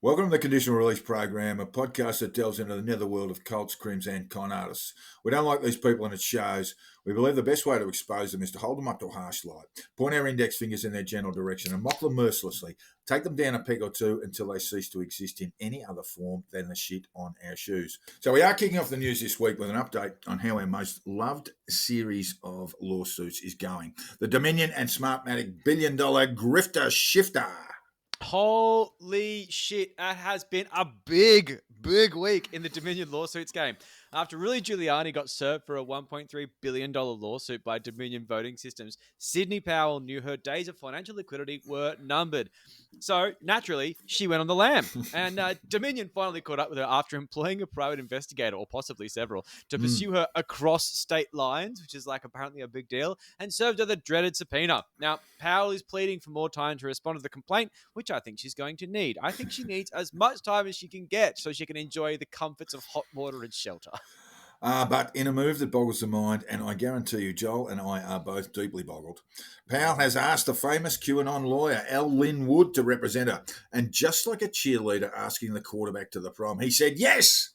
Welcome to the Conditional Release Program, a podcast that delves into the netherworld of cults, crims, and con artists. We don't like these people and it shows. We believe the best way to expose them is to hold them up to a harsh light, point our index fingers in their general direction, and mock them mercilessly. Take them down a peg or two until they cease to exist in any other form than the shit on our shoes. So we are kicking off the news this week with an update on how our most loved series of lawsuits is going. The Dominion and Smartmatic billion-dollar grifter shifter. Holy shit, that has been a big week in the Dominion lawsuits game. After Rudy Giuliani got served for a $1.3 billion lawsuit by Dominion Voting Systems, Sidney Powell knew her days of financial liquidity were numbered. So, naturally, she went on the lam. And Dominion finally caught up with her after employing a private investigator, or possibly several, to pursue her across state lines, which is apparently a big deal, and served her the dreaded subpoena. Now, Powell is pleading for more time to respond to the complaint, which I think she's going to need. I think she needs as much time as she can get so she can enjoy the comforts of hot water and shelter. But in a move that boggles the mind, and I guarantee you, Joel and I are both deeply boggled, Powell has asked the famous QAnon lawyer, Lynn Wood, to represent her. And just like a cheerleader asking the quarterback to the prom, he said yes!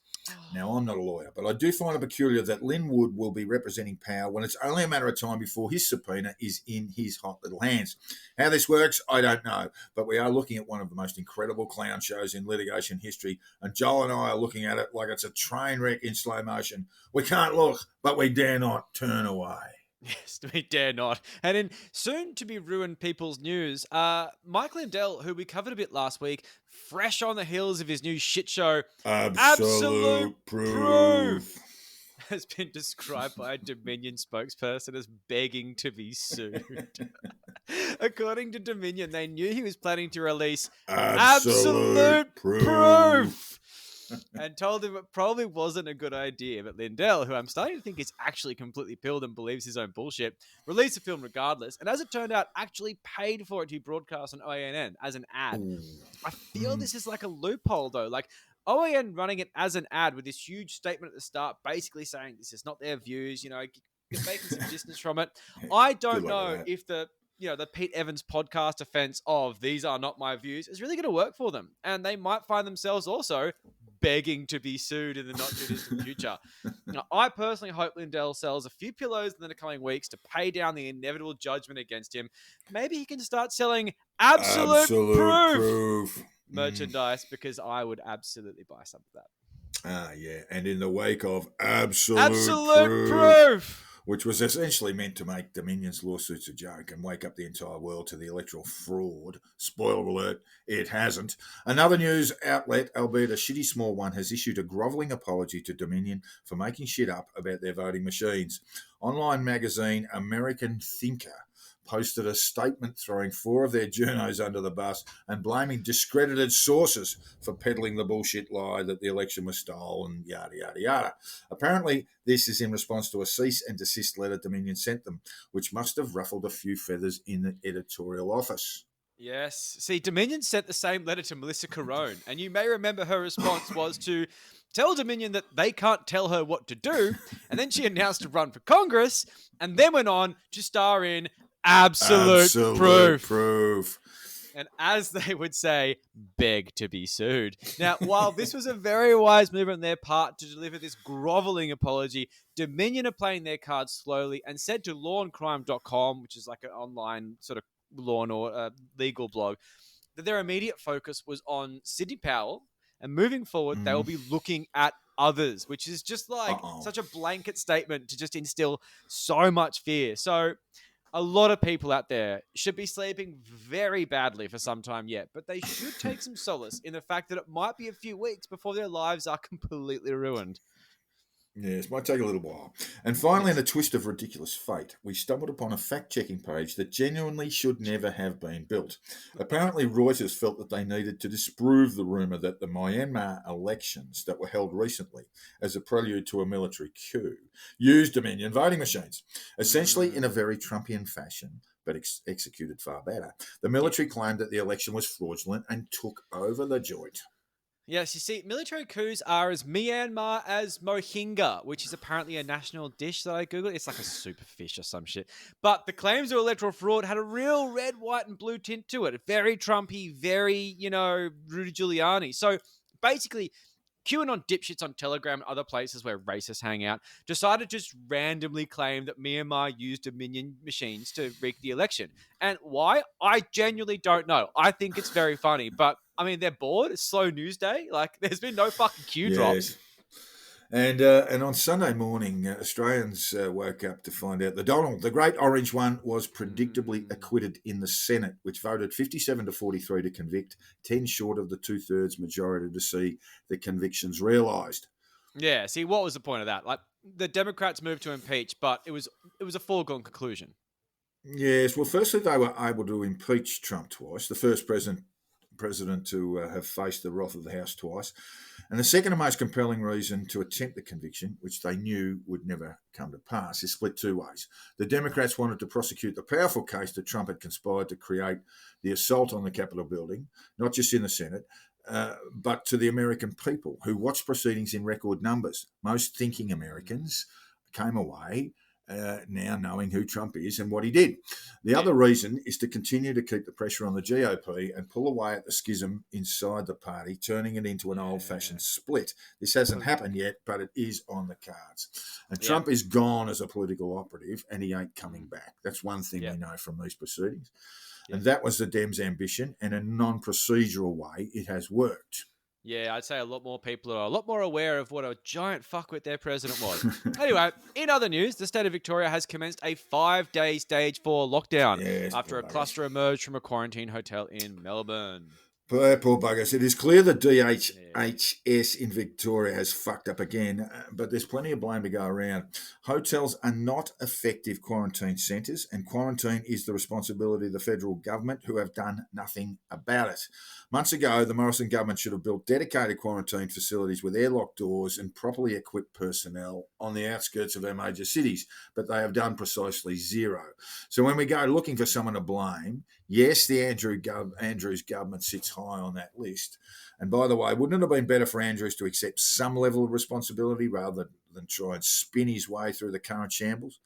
Now, I'm not a lawyer, but I do find it peculiar that Lynn Wood will be representing Powell when it's only a matter of time before his subpoena is in his hot little hands. How this works, I don't know, but we are looking at one of the most incredible clown shows in litigation history, and Joel and I are looking at it like it's a train wreck in slow motion. We can't look, but we dare not turn away. Yes, we dare not. And in soon-to-be-ruined people's news, Mike Lindell, who we covered a bit last week, fresh on the heels of his new shit show, Absolute Proof, has been described by a Dominion spokesperson as begging to be sued. According to Dominion, they knew he was planning to release Absolute Proof. And told him it probably wasn't a good idea. But Lindell, who I'm starting to think is actually completely pilled and believes his own bullshit, released the film regardless. And as it turned out, actually paid for it to be broadcast on OANN as an ad. I feel this is like a loophole, though. Like, OAN running it as an ad with this huge statement at the start, basically saying this is not their views, making some distance from it. I don't know if the Pete Evans podcast offense of these are not my views is really going to work for them. And they might find themselves also begging to be sued in the not too distant future. Now, I personally hope Lindell sells a few pillows in the coming weeks to pay down the inevitable judgment against him. Maybe he can start selling Absolute Proof merchandise, because I would absolutely buy some of that. Yeah. And in the wake of Absolute Proof, which was essentially meant to make Dominion's lawsuits a joke and wake up the entire world to the electoral fraud. Spoiler alert, it hasn't. Another news outlet, albeit a shitty small one, has issued a grovelling apology to Dominion for making shit up about their voting machines. Online magazine American Thinker posted a statement throwing 4 of their journos under the bus and blaming discredited sources for peddling the bullshit lie that the election was stolen, yada, yada, yada. Apparently, this is in response to a cease and desist letter Dominion sent them, which must have ruffled a few feathers in the editorial office. Yes. See, Dominion sent the same letter to Melissa Carone, and you may remember her response was to tell Dominion that they can't tell her what to do, and then she announced to run for Congress, and then went on to star in Absolute Proof. And as they would say, beg to be sued. Now, while this was a very wise move on their part to deliver this groveling apology, Dominion are playing their cards slowly and said to lawandcrime.com, which is like an online sort of law or legal blog, that their immediate focus was on Sidney Powell, and moving forward, they will be looking at others, which is just such a blanket statement to just instill so much fear. So a lot of people out there should be sleeping very badly for some time yet, but they should take some solace in the fact that it might be a few weeks before their lives are completely ruined. Yes, might take a little while. And finally, in a twist of ridiculous fate, we stumbled upon a fact-checking page that genuinely should never have been built. Apparently, Reuters felt that they needed to disprove the rumour that the Myanmar elections that were held recently as a prelude to a military coup used Dominion voting machines, essentially in a very Trumpian fashion, but executed far better. The military claimed that the election was fraudulent and took over the joint. Yes, you see, military coups are as Myanmar as Mohinga, which is apparently a national dish that I googled. It's like a super fish or some shit. But the claims of electoral fraud had a real red, white, and blue tint to it. Very Trumpy, very, Rudy Giuliani. So basically, QAnon dipshits on Telegram and other places where racists hang out decided to just randomly claim that Myanmar used Dominion machines to rig the election. And why? I genuinely don't know. I think it's very funny, but I mean, they're bored. It's slow news day. Like, there's been no fucking Q drops. Yes. And on Sunday morning, Australians woke up to find out the great orange one, was predictably acquitted in the Senate, which voted 57 to 43 to convict, 10 short of the 2/3 majority to see the convictions realised. Yeah. See, what was the point of that? Like, the Democrats moved to impeach, but it was a foregone conclusion. Yes, well, firstly, they were able to impeach Trump twice, the first president to have faced the wrath of the House twice. And the second and most compelling reason to attempt the conviction, which they knew would never come to pass, is split two ways. The Democrats wanted to prosecute the powerful case that Trump had conspired to create the assault on the Capitol building, not just in the Senate, but to the American people who watched proceedings in record numbers. Most thinking Americans came away now knowing who Trump is and what he did. The other reason is to continue to keep the pressure on the GOP and pull away at the schism inside the party, turning it into an old-fashioned split. This hasn't happened yet, but it is on the cards. And Trump is gone as a political operative, and he ain't coming back. That's one thing we know from these proceedings. And that was the Dems' ambition, and in a non-procedural way, it has worked. Yeah, I'd say a lot more people are a lot more aware of what a giant fuckwit their president was. Anyway, in other news, the state of Victoria has commenced a 5-day stage 4 lockdown after a cluster emerged from a quarantine hotel in Melbourne. Poor buggers. It is clear the DHHS in Victoria has fucked up again, but there's plenty of blame to go around. Hotels are not effective quarantine centres, and quarantine is the responsibility of the federal government, who have done nothing about it. Months ago, the Morrison government should have built dedicated quarantine facilities with airlock doors and properly equipped personnel on the outskirts of our major cities, but they have done precisely zero. So when we go looking for someone to blame, yes, the Andrews government sits high on that list. And by the way, wouldn't it have been better for Andrews to accept some level of responsibility rather than try and spin his way through the current shambles?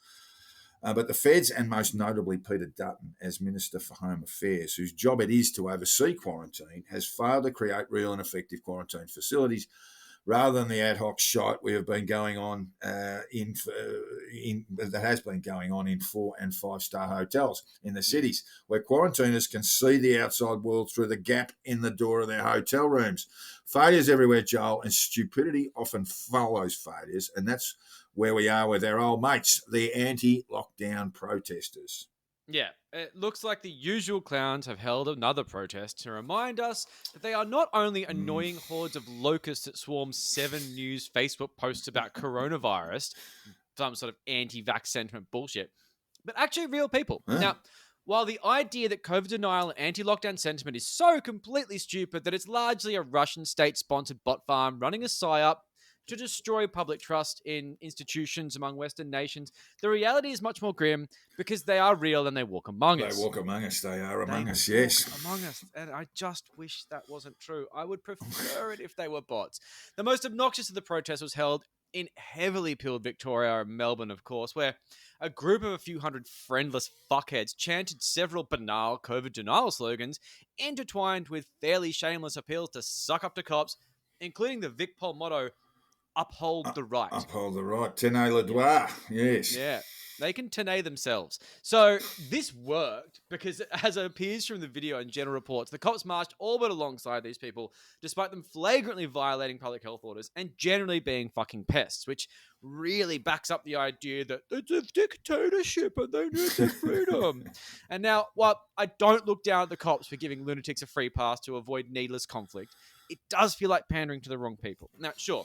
But the feds, and most notably Peter Dutton as Minister for Home Affairs, whose job it is to oversee quarantine, has failed to create real and effective quarantine facilities, rather than the ad hoc shite we have been going on that has been going on in 4- and 5-star hotels in the cities, where quarantiners can see the outside world through the gap in the door of their hotel rooms. Failures everywhere, Joel, and stupidity often follows failures, and that's where we are with our old mates, the anti-lockdown protesters. Yeah, it looks like the usual clowns have held another protest to remind us that they are not only annoying hordes of locusts that swarm 7 News Facebook posts about coronavirus, some sort of anti-vax sentiment bullshit, but actually real people. Now, while the idea that COVID denial and anti-lockdown sentiment is so completely stupid that it's largely a Russian state-sponsored bot farm running a psyop to destroy public trust in institutions among Western nations, the reality is much more grim because they are real and they walk among us. They walk among us. They are among us, yes. Among us. And I just wish that wasn't true. I would prefer it if they were bots. The most obnoxious of the protests was held in heavily pilled Victoria and Melbourne, of course, where a group of a few hundred friendless fuckheads chanted several banal COVID denial slogans intertwined with fairly shameless appeals to suck up to cops, including the VicPol motto, uphold the right. Uphold the right. Tenez le droit. Yes. Yeah. They can tenez themselves. So this worked because, as it appears from the video and general reports, the cops marched all but alongside these people, despite them flagrantly violating public health orders and generally being fucking pests, which really backs up the idea that it's a dictatorship and they need their freedom. And now, while I don't look down at the cops for giving lunatics a free pass to avoid needless conflict, it does feel like pandering to the wrong people. Now, sure,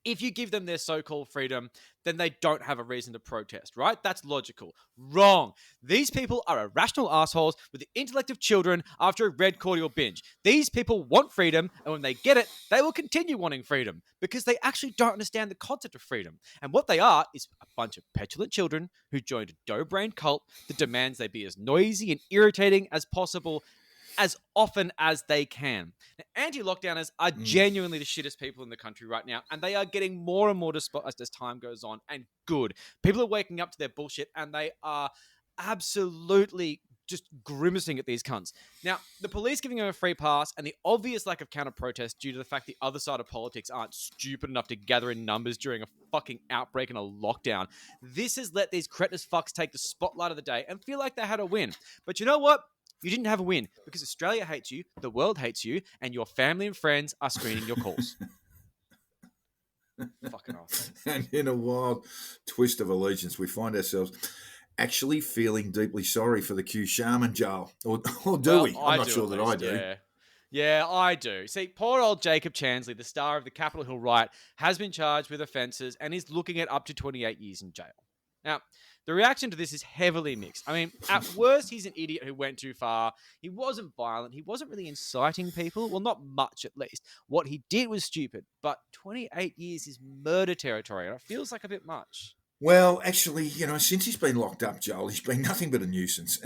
if you give them their so-called freedom, then they don't have a reason to protest, right? That's logical. Wrong. These people are irrational assholes with the intellect of children after a red cordial binge. These people want freedom, and when they get it, they will continue wanting freedom because they actually don't understand the concept of freedom. And what they are is a bunch of petulant children who joined a dough-brained cult that demands they be as noisy and irritating as possible as often as they can. Now, anti-lockdowners are genuinely the shittest people in the country right now, and they are getting more and more despised as time goes on, and good. People are waking up to their bullshit, and they are absolutely just grimacing at these cunts. Now, the police giving them a free pass and the obvious lack of counter-protest due to the fact the other side of politics aren't stupid enough to gather in numbers during a fucking outbreak and a lockdown. This has let these cretinous fucks take the spotlight of the day and feel like they had a win. But you know what? You didn't have a win because Australia hates you, the world hates you, and your family and friends are screening your calls. Fucking awesome. And in a wild twist of allegiance, we find ourselves actually feeling deeply sorry for the Q shaman, Joel. Or do we? I'm not sure that I do. Yeah, I do. See, poor old Jacob Chansley, the star of the Capitol Hill riot, has been charged with offences and is looking at up to 28 years in jail. Now, the reaction to this is heavily mixed. I mean, at worst, he's an idiot who went too far. He wasn't violent. He wasn't really inciting people. Well, not much, at least. What he did was stupid. But 28 years is murder territory, and it feels like a bit much. Well, actually, since he's been locked up, Joel, he's been nothing but a nuisance.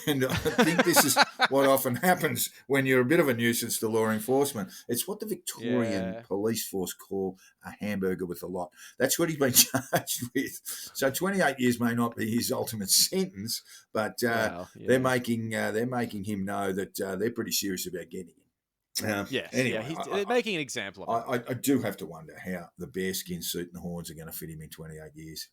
And I think this is what often happens when you're a bit of a nuisance to law enforcement. It's what the Victorian police force call a hamburger with a lot. That's what he's been charged with. So 28 years may not be his ultimate sentence, but they're making him know that they're pretty serious about getting him. Anyway, they're making an example of it. I do have to wonder how the bearskin suit and the horns are going to fit him in 28 years.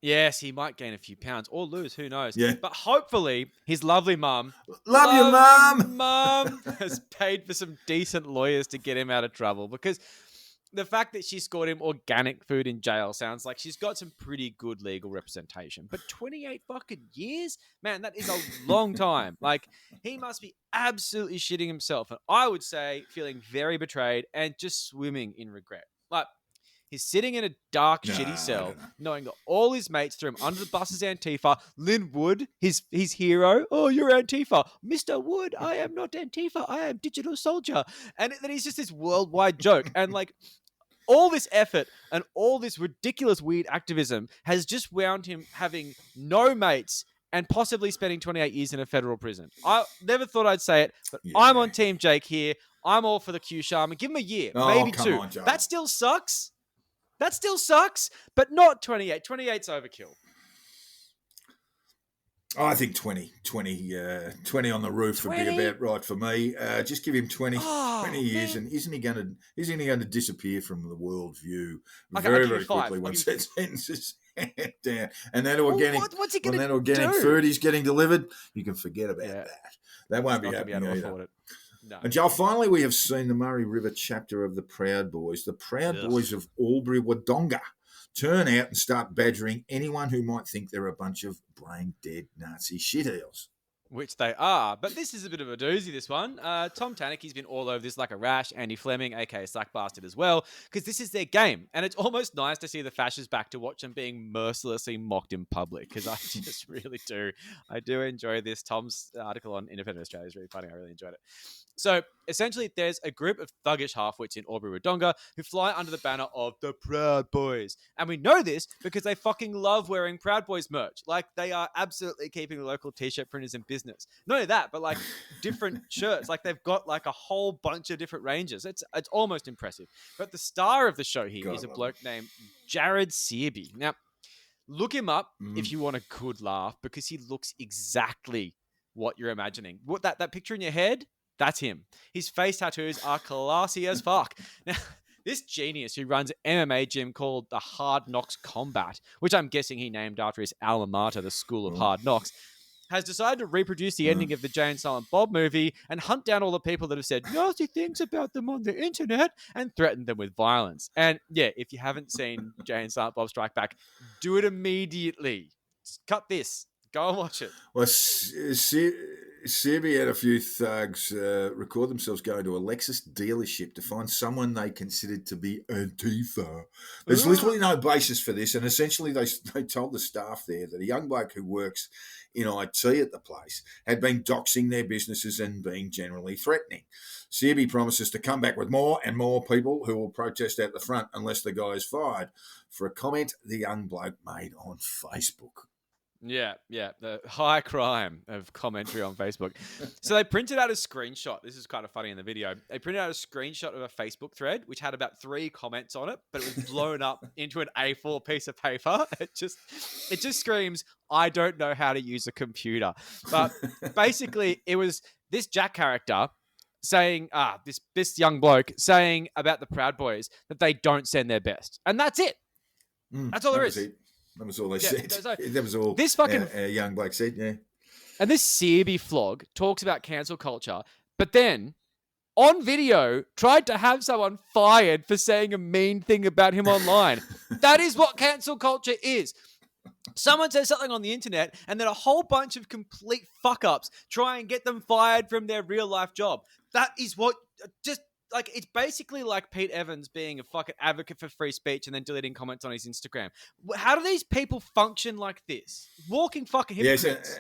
Yes, he might gain a few pounds or lose, who knows. Yeah. But hopefully his lovely mum... Love you, Mum! Mum has paid for some decent lawyers to get him out of trouble, because the fact that she scored him organic food in jail sounds like she's got some pretty good legal representation. But 28 fucking years? Man, that is a long time. Like, he must be absolutely shitting himself. And I would say feeling very betrayed and just swimming in regret. Like, he's sitting in a dark, shitty cell, knowing that all his mates threw him under the bus as Antifa. Lynn Wood, his hero, oh, you're Antifa. Mr. Wood, I am not Antifa. I am Digital Soldier. And then he's just this worldwide joke. And like, all this effort and all this ridiculous weird activism has just wound him having no mates and possibly spending 28 years in a federal prison. I never thought I'd say it, but I'm on Team Jake here. I'm all for the Q Shaman. Give him a year, maybe two. That still sucks. But not 28. 28's overkill. I think 20 on the roof 20? Would be about right for me. Just give him 20 years, man. And isn't he going to disappear from the world view very quickly once that sentence is down? And that organic, when that organic food is getting delivered, you can forget about that. That won't be happening either. No. And Joel, finally, we have seen the Murray River chapter of the Proud Boys, the Proud Boys of Albury-wodonga, turn out and start badgering anyone who might think they're a bunch of brain-dead Nazi shit-eels. Which they are. But this is a bit of a doozy, this one. Tom Tanucky's been all over this like a rash. Andy Fleming, a.k.a. Slack Bastard as well, because this is their game. And it's almost nice to see the fascists back to watch them being mercilessly mocked in public, because I just really do. I do enjoy this. Tom's article on Independent Australia is really funny. I really enjoyed it. So essentially, there's a group of thuggish halfwits in Albury-wodonga who fly under the banner of the Proud Boys. And we know this because they fucking love wearing Proud Boys merch. Like, they are absolutely keeping the local t-shirt printers in business. Not only that, but like different shirts. Like, they've got like a whole bunch of different ranges. It's almost impressive. But the star of the show here is a bloke named Jared Searby. Now, look him up if you want a good laugh, because he looks exactly what you're imagining. What that picture in your head? That's him. His face tattoos are classy as fuck. Now, this genius who runs an MMA gym called the Hard Knocks Combat, which I'm guessing he named after his alma mater, the School of Hard Knocks, has decided to reproduce the ending of the Jay and Silent Bob movie and hunt down all the people that have said nasty things about them on the internet and threaten them with violence. And yeah, if you haven't seen Jay and Silent Bob Strike Back, do it immediately. Cut this. Go and watch it. Well, Searby had a few thugs record themselves going to a Lexus dealership to find someone they considered to be Antifa. There's literally no basis for this, and essentially they told the staff there that a young bloke who works in IT at the place had been doxing their businesses and being generally threatening. Searby promises to come back with more and more people who will protest out the front unless the guy is fired, for a comment the young bloke made on Facebook. Yeah, the high crime of commentary on Facebook. So they printed out a screenshot. This is kind of funny in the video. They printed out a screenshot of a Facebook thread which had about 3 comments on it, but it was blown up into an A4 piece of paper. It just screams, "I don't know how to use a computer." But basically, it was this Jack character saying, this young bloke saying about the Proud Boys that they don't send their best, and that's it. That's all there is. That was all they said. So that was all this fucking young bloke said, yeah. And this Searby flog talks about cancel culture, but then on video tried to have someone fired for saying a mean thing about him online. That is what cancel culture is. Someone says something on the internet and then a whole bunch of complete fuck-ups try and get them fired from their real life job. That is what just... Like, it's basically like Pete Evans being a fucking advocate for free speech and then deleting comments on his Instagram. How do these people function like this? Walking fucking hypocrites. Yes,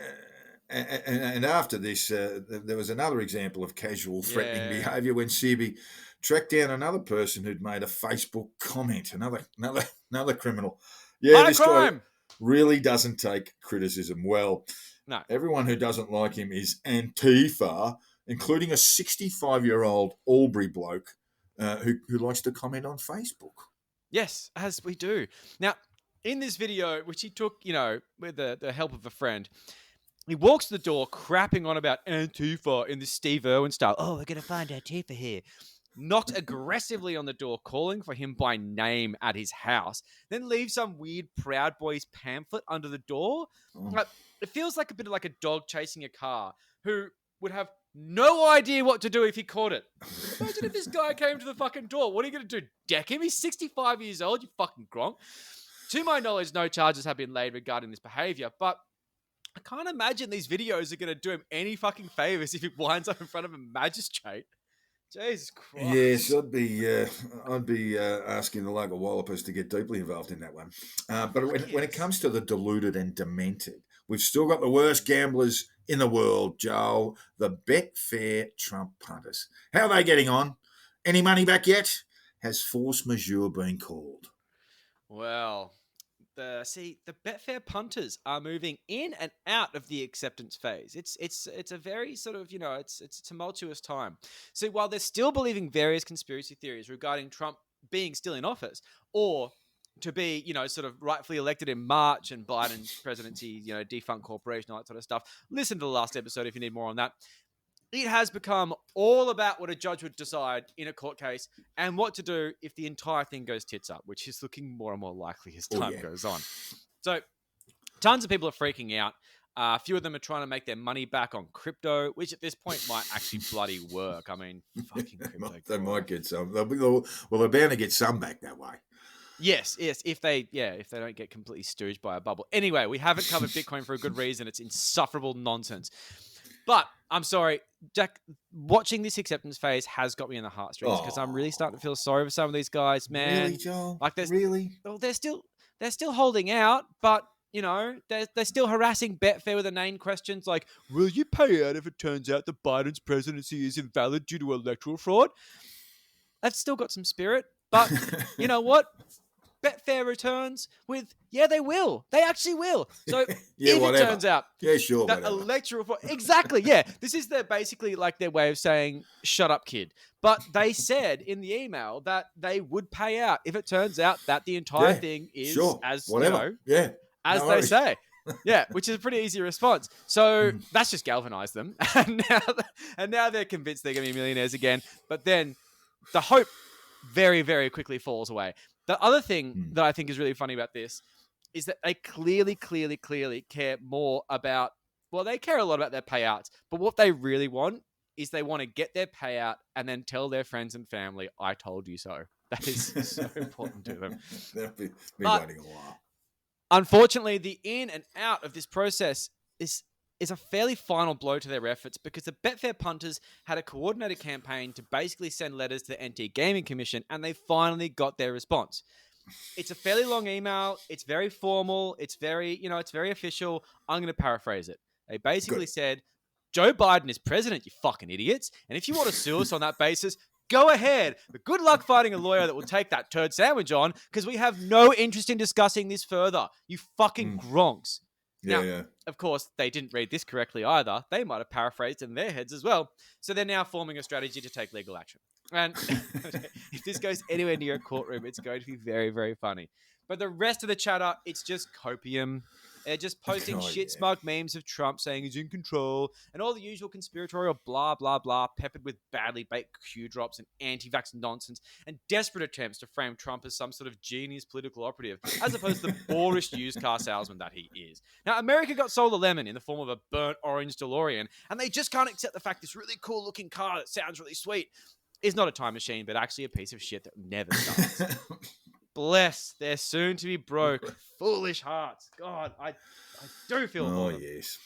and after this, there was another example of casual threatening behaviour when Searby tracked down another person who'd made a Facebook comment. Another criminal. Yeah, this guy really doesn't take criticism well. No. Everyone who doesn't like him is Antifa, including a 65-year-old Albury bloke who likes to comment on Facebook. Yes, as we do. Now, in this video, which he took, with the help of a friend, he walks to the door crapping on about Antifa in this Steve Irwin style. "Oh, we're going to find Antifa here." Knocked aggressively on the door, calling for him by name at his house. Then leaves some weird Proud Boys pamphlet under the door. Oh. It feels like a bit of like a dog chasing a car who would have no idea what to do if he caught it. Imagine if this guy came to the fucking door. What are you going to do? Deck him? He's 65 years old, you fucking gronk. To my knowledge, no charges have been laid regarding this behavior, but I can't imagine these videos are going to do him any fucking favors if he winds up in front of a magistrate. Jesus Christ. Yes, I'd be asking the local wallopers to get deeply involved in that one. But when it comes to the deluded and demented, we've still got the worst gamblers in the world, Joel, the Betfair Trump punters. How are they getting on? Any money back yet? Has force majeure been called? Well, the Betfair punters are moving in and out of the acceptance phase. It's a very sort of, it's a tumultuous time. So while they're still believing various conspiracy theories regarding Trump being still in office or to be, sort of rightfully elected in March and Biden's presidency, defunct corporation, all that sort of stuff. Listen to the last episode if you need more on that. It has become all about what a judge would decide in a court case and what to do if the entire thing goes tits up, which is looking more and more likely as time goes on. So tons of people are freaking out. A few of them are trying to make their money back on crypto, which at this point might actually bloody work. I mean, fucking crypto. They might get some. They're bound to get some back that way. Yes. If they don't get completely stooged by a bubble. Anyway, we haven't covered Bitcoin for a good reason. It's insufferable nonsense. But I'm sorry, Jack, watching this acceptance phase has got me in the heartstrings because I'm really starting to feel sorry for some of these guys, man. Really, Joel? Like really? Well, they're still holding out, but they're still harassing Betfair with inane questions like, "Will you pay out if it turns out that Biden's presidency is invalid due to electoral fraud?" They've still got some spirit, but you know what? Betfair returns with, they will. They actually will. So if it turns out that electoral fraud, exactly, this is basically like their way of saying, "Shut up, kid." But they said in the email that they would pay out if it turns out that the entire thing is as they say. Which is a pretty easy response. So that's just galvanized them, and now they're convinced they're going to be millionaires again. But then the hope very, very quickly falls away. The other thing that I think is really funny about this is that they clearly care more about, they care a lot about their payouts, but what they really want is they want to get their payout and then tell their friends and family, "I told you so." That is so important to them. They'll be waiting a while. Unfortunately, the in and out of this process is a fairly final blow to their efforts because the Betfair punters had a coordinated campaign to basically send letters to the Anti-Gaming Commission, and they finally got their response. It's a fairly long email. It's very formal. It's very, it's very official. I'm going to paraphrase it. They basically said, "Joe Biden is president, you fucking idiots. And if you want to sue us on that basis, go ahead. But good luck finding a lawyer that will take that turd sandwich on because we have no interest in discussing this further. You fucking gronks." Yeah, Now, yeah. of course, they didn't read this correctly either. They might have paraphrased in their heads as well. So they're now forming a strategy to take legal action. And if this goes anywhere near a courtroom, it's going to be very, very funny. But the rest of the chatter, it's just copium. They're just posting shit smug memes of Trump saying he's in control and all the usual conspiratorial blah, blah, blah, peppered with badly baked Q drops and anti vax nonsense and desperate attempts to frame Trump as some sort of genius political operative, as opposed to the boorish used car salesman that he is. Now, America got sold a lemon in the form of a burnt orange DeLorean, and they just can't accept the fact this really cool looking car that sounds really sweet is not a time machine, but actually a piece of shit that never starts. Bless their soon-to-be broke, foolish hearts. God, I do feel for them. Yes.